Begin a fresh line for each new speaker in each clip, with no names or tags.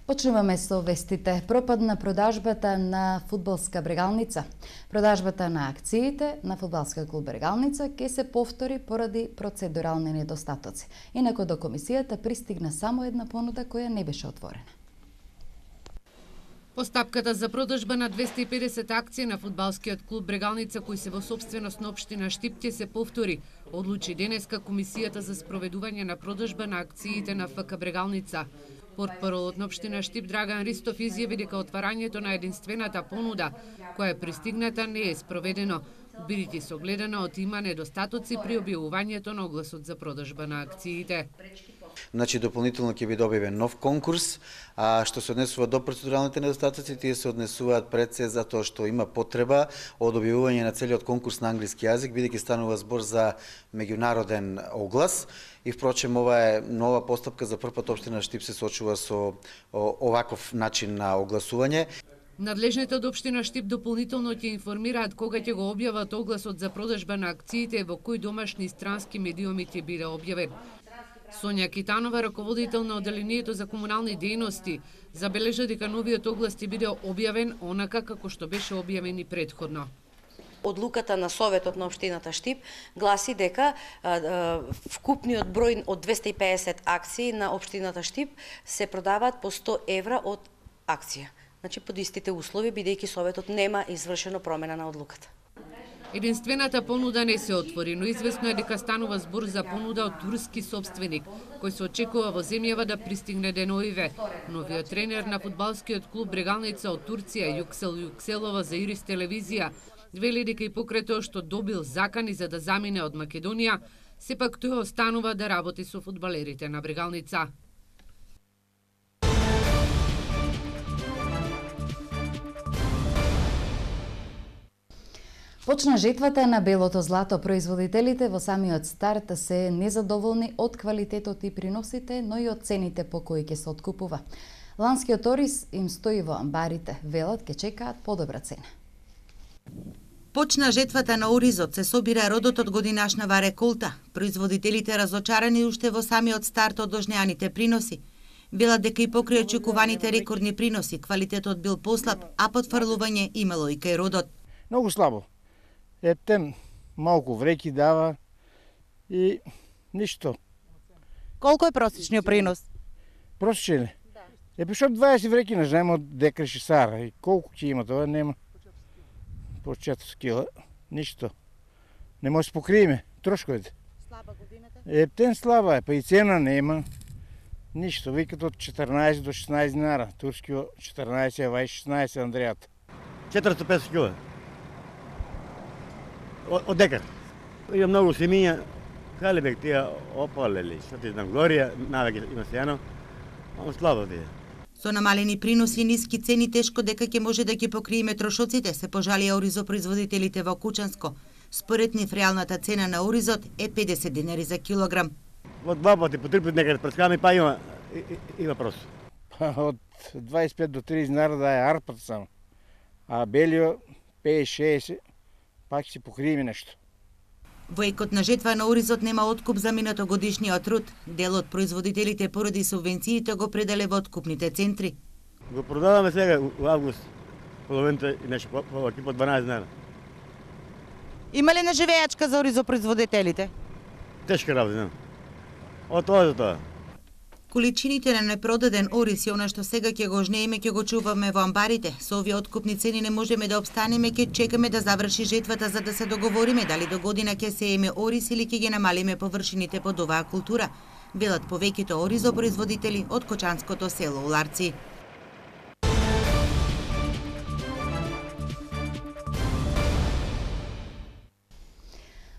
Почнуваме со вестите. Пропадна продажбата на фудбалска Брегалница. Продажбата на акциите на фудбалска клуб Брегалница ќе се повтори поради процедурални недостатоци. Инаку до комисијата пристигна само една понуда која не беше отворена.
Постапката за продажба на 250 акции на фудбалскиот клуб Брегалница, кои се во собственост на општина Штип, ќе се повтори, одлучи денеска комисијата за спроведување на продажба на акциите на ФК Брегалница. Портпаролот на општина Штип Драган Ристов изјави дека отварањето на единствената понуда, која е пристигната, не е спроведено, бидејќи се огледано од има недостатоци при објавувањето на огласот за продажба на акциите.
Значи, дополнително ќе биде објавен нов конкурс, а што се однесува до процедуралните недостатоци, тие се однесуваат пред се затоа што има потреба од објавување на целиот конкурс на англиски јазик, бидејќи станува збор за меѓународен оглас. И впрочем, ова е нова постапка, за прв пат општина Штип се соочува со оваков начин на огласување.
Надлежните од општина Штип дополнително ќе информираат кога ќе го објават огласот за продажба на акциите во кои домашни и странски медиуми ќе биде објавен. Сонја Китанова, раководител на одделението за комунални дејности, забележа дека новиот оглас ќе биде објавен онака како што беше објавен и претходно.
Одлуката на Советот на општината Штип гласи дека вкупниот број од 250 акции на општината Штип се продаваат по 100 евра од акција. Значи под истите услови, бидејќи Советот нема извршено промена на одлуката.
Единствената понуда не се отвори, но известно е дека станува збор за понуда од турски собственик, кој се очекува во земјава да пристигне деноиве. Новиот тренер на фудбалскиот клуб Брегалница од Турција, Юксел Юкселова, за Ирис телевизија, вели дека и покрај тоа што добил закани за да замине од Македонија, сепак тој останува да работи со фудбалерите на Брегалница.
Почна жетвата на белото злато. Производителите во самиот старт се незадоволни од квалитетот и приносите, но и од цените по кои ќе се откупува. Ланскиот ориз им стои во амбарите. Велат ќе чекаат подобра цена.
Почна жетвата на оризот, се собира родот од годинашнава реколта. Производителите разочарани уште во самиот старт од дожнеаните приноси. Велат дека и покрај очекуваните рекордни приноси, квалитетот бил послаб, а потфрлување имало и кај родот.
Многу слабо. Ептем малку вреки дава и ништо.
Колку е просечниот принос?
Просечен. Пишот 20 вреки, не знаем од декреши сара. И колку ќе има тоа, нема. По 4 кила, ништо. Не може да покриеме трошковите.
Слаба годината?
Ептен слаба е, па и цена нема. Ништо, викат од 14 до 16 динара. Турски 14, а вај 16 Андрејата.
450 кила. Од декар. Има многу семиња, кале бек тие опалели, што ти знам, Глорија, навеќе има сејано, ама слабо тие.
Со намалени приноси и ниски цени тешко дека ќе може да ги покриеме трошоците, се пожалија оризопроизводителите во Кучанско. Според нив реалната цена на оризот е 50 динари за килограм.
Во 2 пати, по 3 пати некаде прескаме, па има просто.
Од 25 до 30 динара да е арпата само. А белио 50-60, пак ќе покриеме нешто.
Во екот на жетва на оризот нема откуп за минатогодишниот труд. Дел од производителите поради субвенциите го пределе во откупните центри.
Го продаваме сега во август, половината и нешто повеќе по 12 дена.
Има ли наживеачка за оризопроизводителите?
Тешка работа, од тоа за тоа.
Количините на непродаден ориз и она што сега ќе го жнееме, ќе го чуваме во амбарите. Со овие откупни цени не можеме да обстанеме, ќе чекаме да заврши жетвата за да се договориме дали до година ќе сееме ориз или ќе ги намалиме површините под оваа култура. Велат повеќето оризопроизводители од Кочанското село Уларци.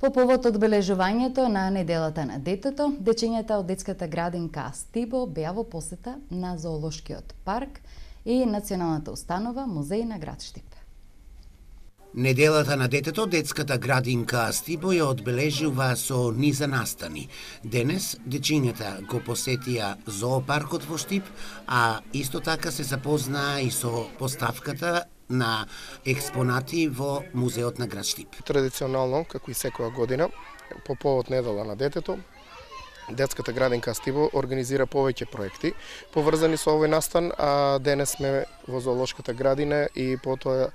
По повод одбележувањето на неделата на детето, дечињата од детската градинка Стибо беа во посета на Зоолошкиот парк и Националната установа Музеј на град Штип.
Неделата на детето, детската градинка Стибо ја одбележува со низа настани. Денес дечињата го посетија зоопаркот во Штип, а исто така се запознаа и со поставката на експонати во Музеот на град Штип.
Традиционално, како и секоја година, по повод недела на детето, Детската градинка Стибо организира повеќе проекти поврзани со овој настан, а денес сме во зоолошката градина и потоа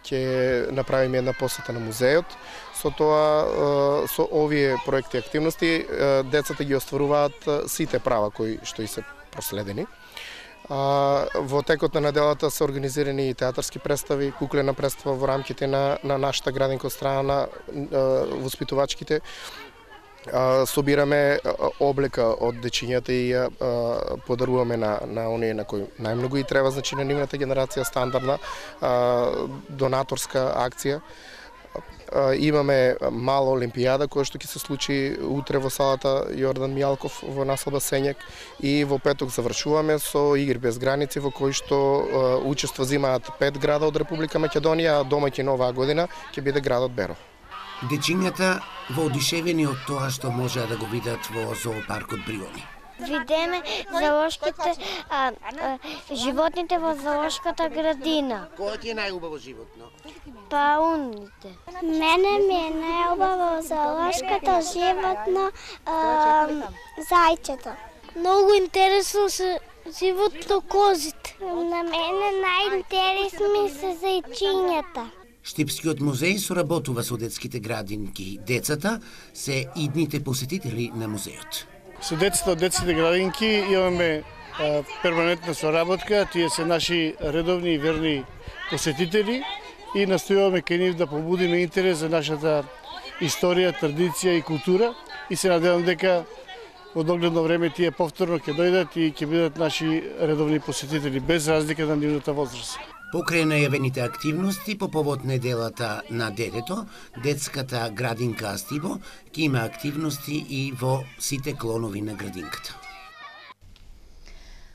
ќе направиме една посета на музеот. Со тоа, со овие проекти и активности, децата ги остваруваат сите права кои што и се проследени. Во текот на неделата се организирани и театарски представи, куклена представа во рамките на нашата градинка од страна на воспитувачките. Собираме облека од дечињата и ја подаруваме на оние на кои најмногу и треба, значи на нивната генерација, стандардна донаторска акција. Имаме мала олимпијада која што ќе се случи утре во салата Јордан Мијалков во населба Сењак и во петок завршуваме со игри без граници во кои што учество земаат 5 града од Република Македонија, а домаќин оваа година ќе биде градот Беро.
Дечињата воодушевени од тоа што можеа да го видат во зоопаркот Бриони.
Видеме зоолошките, животните во зоолошката градина.
Кој ти е најубаво животно?
Пауните. Мене ми е најубаво зоолошката животно зајчето. Многу интересно се животно козите. На мене најинтересни се зајчињата.
Штипскиот музеј соработува со детските градинки. Децата се идните посетители на музеот.
Со децата од детските градинки имаме перманентна соработка, тие се наши редовни и верни посетители и настојуваме кај нив да побудиме интерес за нашата историја, традиција и култура и се надевам дека во догледно време тие повторно ќе дојдат и ќе бидат наши редовни посетители без разлика на нивната возраст.
Покрај најавените активности по повод неделата на детето, детската градинка Астибо ќе има активности и во сите клонови на градинката.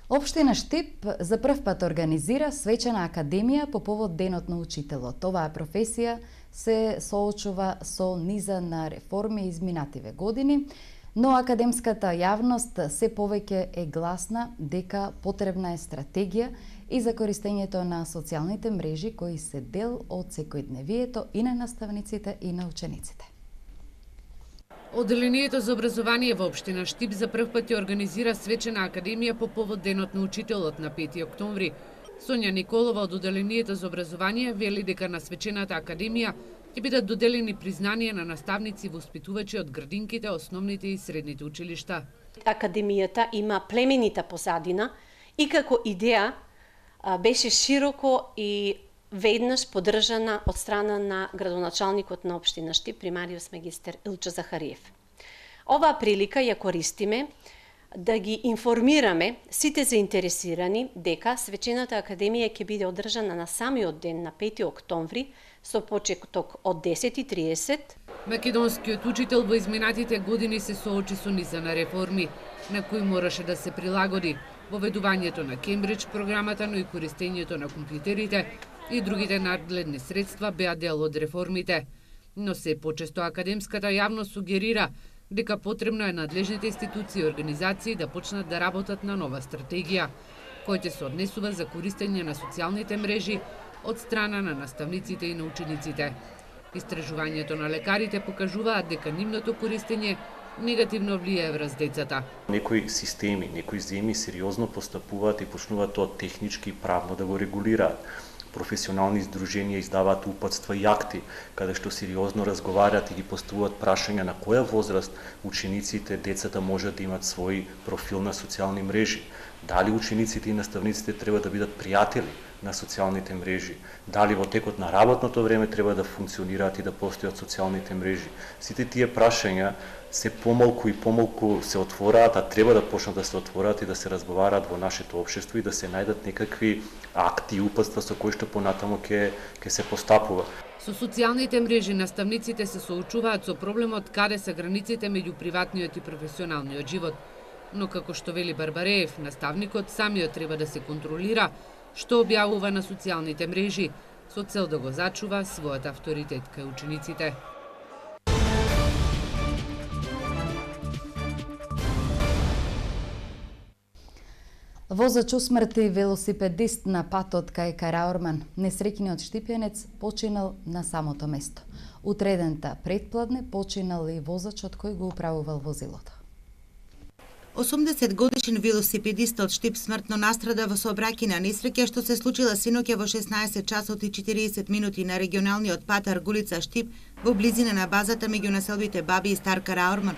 Општина Штип за прв пат организира свечена академија по повод Денот на учителот. Оваа професија се соочува со низа на реформи изминативе години, но академската јавност се повеќе е гласна дека потребна е стратегија и за користењето на социјалните мрежи кои се дел од секојдневието и на наставниците и на учениците.
Одделението за образование во општина Штип за прв пат ја организира свечена академија по повод Денот на учителот на 5 октомври. Сонја Николова од Одделението за образование вели дека на свечената академија ќе бидат доделени признанија на наставници и воспитувачи од градинките, основните и средните училишта.
Академијата има племенита позадина и како идеја беше широко и веднаш поддржана од страна на градоначалникот на општина Штип, примариус магистер Илчо Захариев. Оваа прилика ја користиме да ги информираме сите заинтересирани дека свечената академија ќе биде одржана на самиот ден на 5 октомври со почеток од 10:30.
Македонскиот учител во изминатите години се соочи со низа на реформи, на кои мораше да се прилагоди воведувањето на Кембридж програмата, но и користењето на компјутерите и другите нагледни средства беа дел од реформите. Но се почесто академската јавност сугерира дека потребно е надлежните институции и организации да почнат да работат на нова стратегија, која ќе се однесува за користење на социјалните мрежи од страна на наставниците и на учениците. Истражувањето на лекарите покажуваат дека нивното користење негативно влијае врз децата.
Некои системи, некои земји сериозно постапуваат и почнуваат тоа технички и правно да го регулираат. Професионални издруженија издаваат упатства и акти, каде што сериозно разговарат и ги поставуваат прашања на која возраст учениците, децата можат да имат свој профил на социјални мрежи. Дали учениците и наставниците треба да бидат пријатели на социјалните мрежи, дали во текот на работното време треба да функционираат и да постојат социјалните мрежи. Сите тие прашања се помалку и помалку се отвораат, а треба да почнат да се отвораат и да се разговараат во нашето општество и да се најдат некакви акти и упатства со кои што понатаму ќе се постапува.
Со социјалните мрежи наставниците се соочуваат со проблемот каде се границите меѓу приватниот и професионалниот живот. Но како што вели Барбареев, наставникот самиот треба да се контролира што објавува на социјалните мрежи, со цел да го зачува својот авторитет кај учениците.
Возач усмрти велосипедист на патот кај Караорман. Несреќниот штипјанец починал на самото место. Утредента предпладне починал и возачот кој го управувал возилото.
80-годишен велосипедист од Штип смртно настрада во сообраќајна несреќа што се случила синоќа во 16 часот и 40 минути на регионалниот пат Аргулица Штип во близина на базата меѓу населбите Баби и Стар Караорман.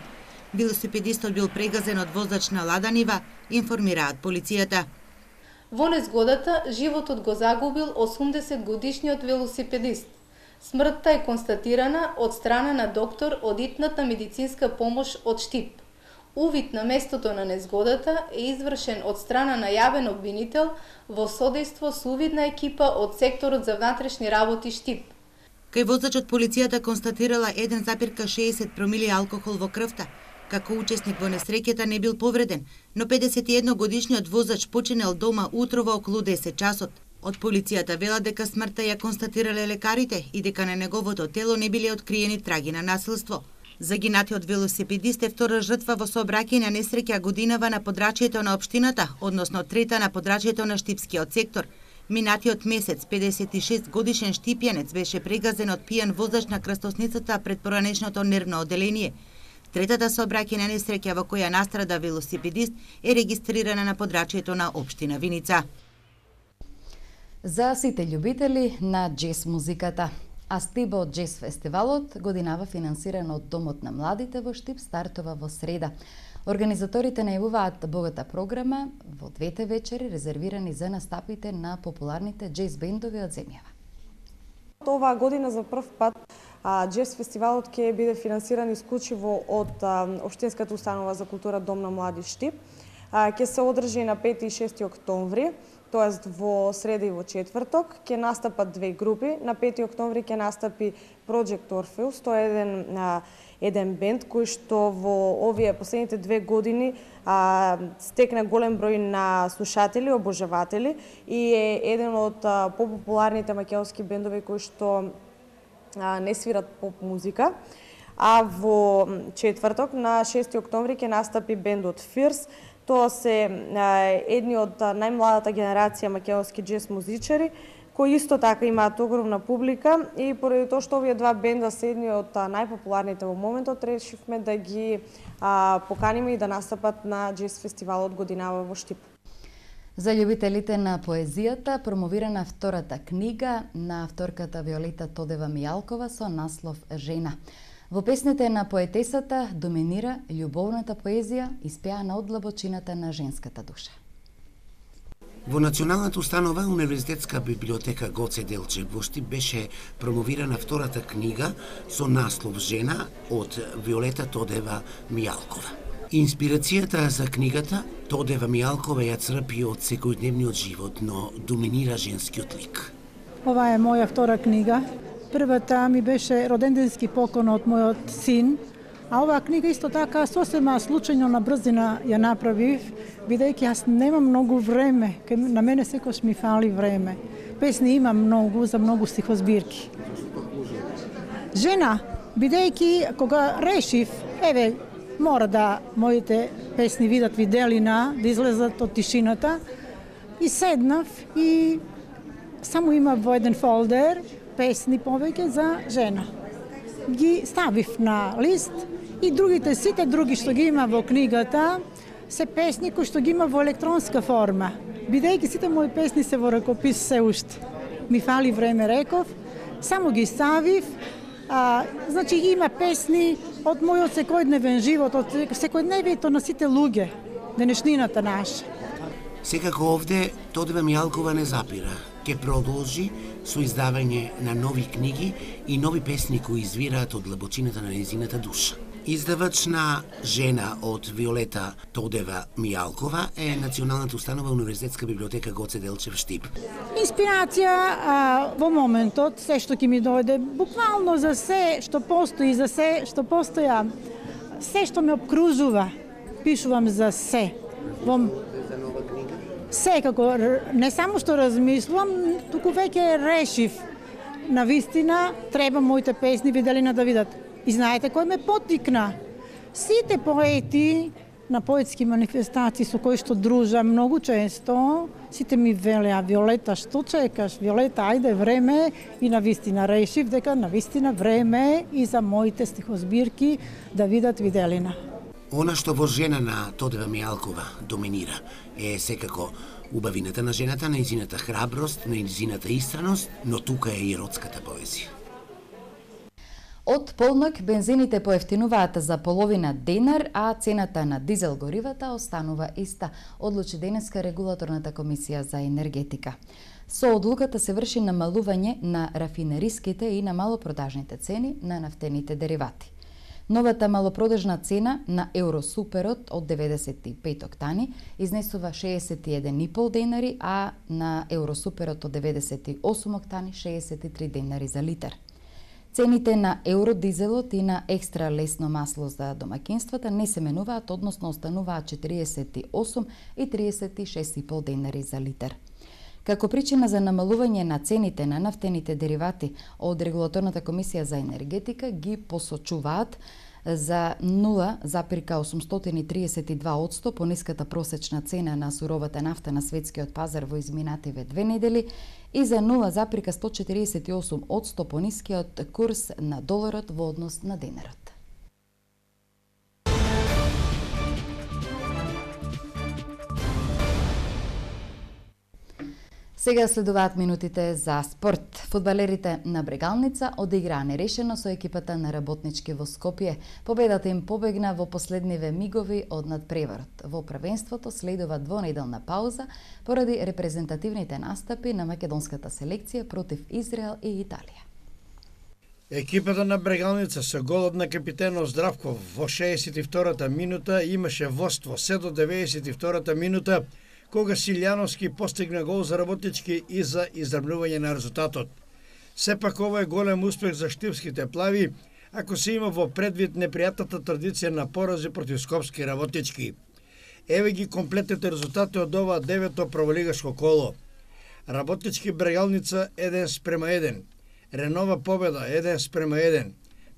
Велосипедистот бил прегазен од возач на Лада Нива, информираат полицијата.
Во незгодата животот го загубил 80-годишниот велосипедист. Смртта е констатирана од страна на доктор од итната медицинска помош од Штип. Увид на местото на незгодата е извршен од страна на јавен обвинител во содејство со увидна екипа од секторот за внатрешни работи Штип.
Кај возачот полицијата констатирала 1,60 промили алкохол во крвта. Како учесник во несреќата не бил повреден, но 51 годишниот возач починал дома утрово околу 10 часот. Од полицијата вела дека смртта ја констатирале лекарите и дека на неговото тело не биле откриени траги на насилство. Загинатиот велосипедист е втора жртва во сообраќајна несреќа годинава на подрачјето на општината, односно трета на подрачјето на Штипскиот сектор. Минатиот месец 56 годишен штипјанец беше прегазен од пијан возач на крстосницата пред поранешното нервно оделение. Третата сообраќајна несреќа во која настрада велосипедист е регистрирана на подрачјето на општина Виница.
За сите љубители на џез музиката, Астибо џез фестивалот, годинава финансиран од Домот на младите во Штип, стартува во среда. Организаторите најавуваат богата програма во двете вечери резервирани за настапите на популарните џез бендови од земјава.
Оваа година за прв пат џез фестивалот ќе биде финансиран исклучиво од Општинската установа за култура Дом на млади Штип. Ќе се одржи на 5 и 6 октомври, тоест во среда и во четврток. Ќе настапат две групи. На 5 октомври ќе настапи Project Orpheus, тоа е еден бенд кој што во овие последните 2 години стекна голем број на слушатели, обожаватели и е еден од попопуларните македонски бендови кои што не свират поп музика. А во четврток, на 6 октомври, ќе настапи бендот Fierce. Тоа се едни од најмладата генерација македонски џез музичари, кои исто така имаат огромна публика и поради тоа што овие два бенда се едни од најпопуларните во моментот, решивме да ги поканиме и да настапат на џез фестивалот годинава во Штип.
За љубителите на поезијата, промовирана втората книга на авторката Виолета Тодева Мијалкова со наслов Жена. Во песните на поетесата доминира љубовната поезија, испеана од длабочината на женската душа.
Во Националната установа Универзитетска библиотека Гоце Делчев во Штип беше промовирана втората книга со наслов Жена од Виолета Тодева Мијалкова. Инспирацијата за книгата Тодева Мијалкова ја црпи од секојдневниот живот, но доминира женскиот лик.
Ова е моја втора книга. Првата ми беше роденденски поклон од мојот син, а оваа книга исто така сосема случајно на брзина ја направив, бидејќи јас немам многу време, на мене секојаш ми фали време. Песни имам многу, за многу стихозбирки. Жена, бидејќи кога решив, мора да моите песни видат виделина, да излезат од тишината, и седнав и само имав во еден фолдер песни повеќе за жена. Ги ставив на лист и другите, сите други што ги има во книгата, се песни кои што ги има во електронска форма. Бидејќи сите мои песни се во ракопис се уште. Ми фали време, реков, само ги ставив. Значи има песни од мојот секојдневен живот, од секојдневието на сите луѓе, денешнината наша.
Секако овде Тодева Мијалкова не запира. Ке продолжи со издавање на нови книги и нови песни кои извираат од длабочината на нејзината душа. Издавач на Жена од Виолета Тодева Мијалкова е Националната установа Универзитетска библиотека Гоце Делчев Штип.
Инспирација во моментот, се што ќе ми дојде, буквално за се што постои, за се што постоја, се што ме обкружува, пишувам за се. Секако, не само што размислувам, туку веќе решив. Навистина, треба моите песни виделина да видат. И знаете кој ме поттикна? Сите поети на поетски манифестации со кои што дружам многу често, сите ми велеа: Виолета, што чекаш? Виолета, ајде, време. И навистина решив дека навистина време и за моите стихозбирки да видат виделина.
Она што во жена на Тодева Мијалкова доминира е секако убавината на жената, нејзината храброст, нејзината истраност, но тука е и родската поезија.
Од полнок бензините поевтинуваат за половина денар, а цената на дизел горивата останува иста, одлучи денеска регулаторната комисија за енергетика. Со одлуката се врши намалување на рафинериските и на малопродажните цени на нафтените деривати. Новата малопродажна цена на Евросуперот од 95 октани изнесува 61,5 денари, а на Евросуперот од 98 октани 63 денари за литар. Цените на евродизелот и на екстра лесно масло за домакинствата не се менуваат, односно остануваат 48 и 36,5 денари за литар. Како причина за намалување на цените на нафтените деривати од Регулаторната комисија за енергетика ги посочуваат за 0,832% пониската просечна цена на суровата нафта на светскиот пазар во изминативе 2 недели и за 0,148% понискиот курс на доларот во однос на денарот. Сега следуваат минутите за спорт. Фудбалерите на Брегалница одиграа нерешено со екипата на Работнички во Скопје. Победата им побегна во последниве мигови од надпреварот. Во првенството следува двонеделна пауза поради репрезентативните настапи на македонската селекција против Израел и Италија.
Екипата на Брегалница со голот на капитенот Здравков во 62-та минута имаше водство се до 92-та минута, кога Силјановски постигна гол за Работнички и за изравнување на резултатот. Сепак ова е голем успех за штипските плави, ако се има во предвид непријатната традиција на порази против Скопски Работнички. Еве ги комплетните резултати од ова 9-то прволигашко коло. Работнички Брегалница 1:1, Ренова победа 1:1,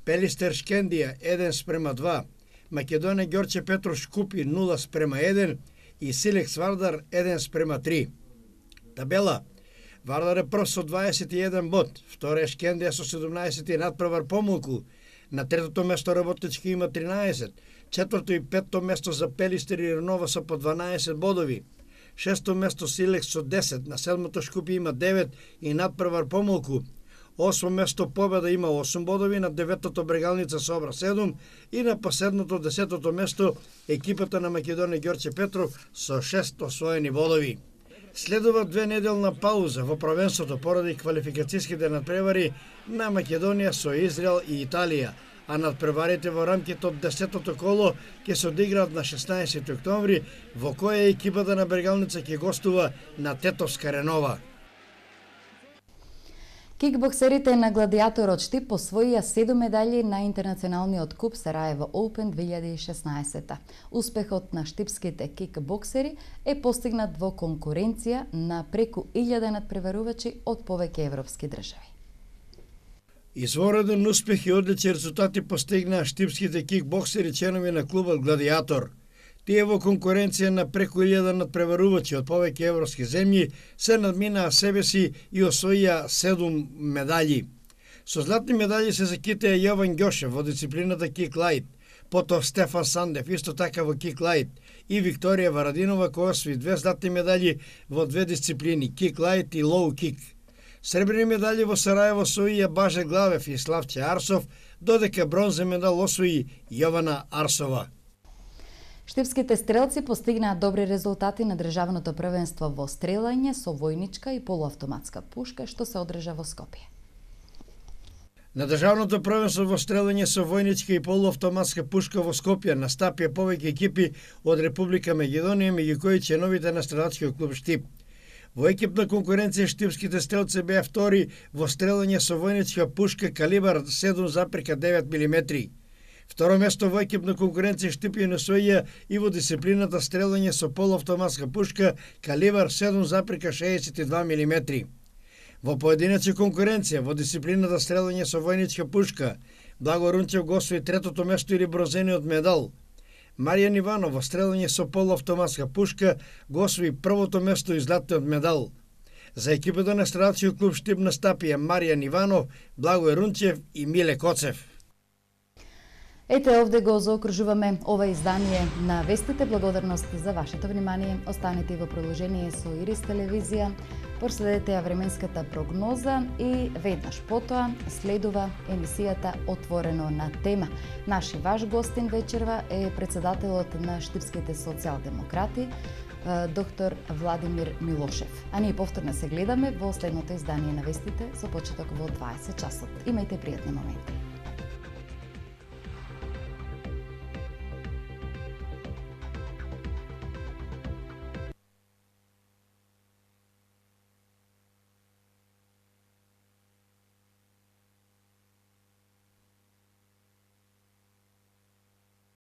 Пелистер Шкендија 1:2, Македонија Ѓорче Петров Шкупи 0:1 и Силекс Вардар 1:3. Табела. Вардар е прв со 21 бод, втор е Шкендија со 17 и надпревар помалку. На третото место Работнички има 13, четврто и петто место за Пелистер и Ренова со по 12 бодови. Шесто место Силекс со 10, на седмото Шкупи има 9 и надпревар помалку. Осмо место Победа има 8 бодови, на деветото Брегалница собра 7 и на последното 10-то место екипата на Македонија Ѓорче Петров со 6 освоени бодови. Следува 2-неделна пауза во првенството поради квалификацијските надпревари на Македонија со Израел и Италија, а надпреварите во рамките од 10-то коло ќе се одиграат на 16 октомври, во која екипата на Брегалница ќе гостува на Тетовска Ренова.
Кикбоксерите на Гладиаторот Штип освоија 7 медали на Интернационалниот куп Сараево Open 2016. Успехот на штипските кикбоксери е постигнат во конкуренција на преку 1000 надпреварувачи од повеќе европски држави.
Извореден успех и одлични резултати постигнаа штипските кикбоксери членови на клубот Гладиатор. Тие во конкуренција на преку 1000 надпреварувачи од повеќе европски земји се надминаа себе си и освоија 7 медали. Со златни медали се закитеа Јован Ѓошев во дисциплината кик лајт, потоа Стефан Сандев исто така во кик лајт и Викторија Варадинова која освои 2 златни медали во 2 дисциплини кик лајт и лоу кик. Сребрени медали во Сараево освоија Баже Главев и Славче Арсов, додека бронзен медал освои Јована Арсова.
Штипските стрелци постигнаа добри резултати на државното првенство во стрелање со војничка и полуавтоматска пушка што се одржа во Скопје.
На државното првенство во стрелање со војничка и полуавтоматска пушка во Скопје настапија повеќе екипи од Република Македонија, меѓу кои членовите на стрелачкиот клуб Штип. Во екипна конкуренција штипските стрелци беа втори во стрелање со војничка пушка калибар 7,9 мм. Второ место во екипна конкуренција Штипи освоија и во дисциплината стрелање со полуавтоматска пушка калибар 7,62 мм. Во поединачна конкуренција во дисциплината стрелање со војничка пушка Благо Рунчев го освои третото место или бронзениот медал. Маријан Иванов во стрелање со полуавтоматска пушка го освои првото место и златниот медал. За екипата на стрелачкиот клуб Штип настапија Маријан Иванов, Благој Рунчев и Миле Коцев.
Ете, овде го заокружуваме ова издание на Вестите. Благодарност за вашето внимание. Останете во продолжение со Ирис телевизија. Проследете ја временската прогноза и веднаш потоа следува емисијата Отворено на тема. Наш и ваш гостин вечерва е председателот на Штипските социјалдемократи, доктор Владимир Милошев. А ние повторно се гледаме во следното издание на Вестите со почеток во 20 часот. Имајте пријатни моменти.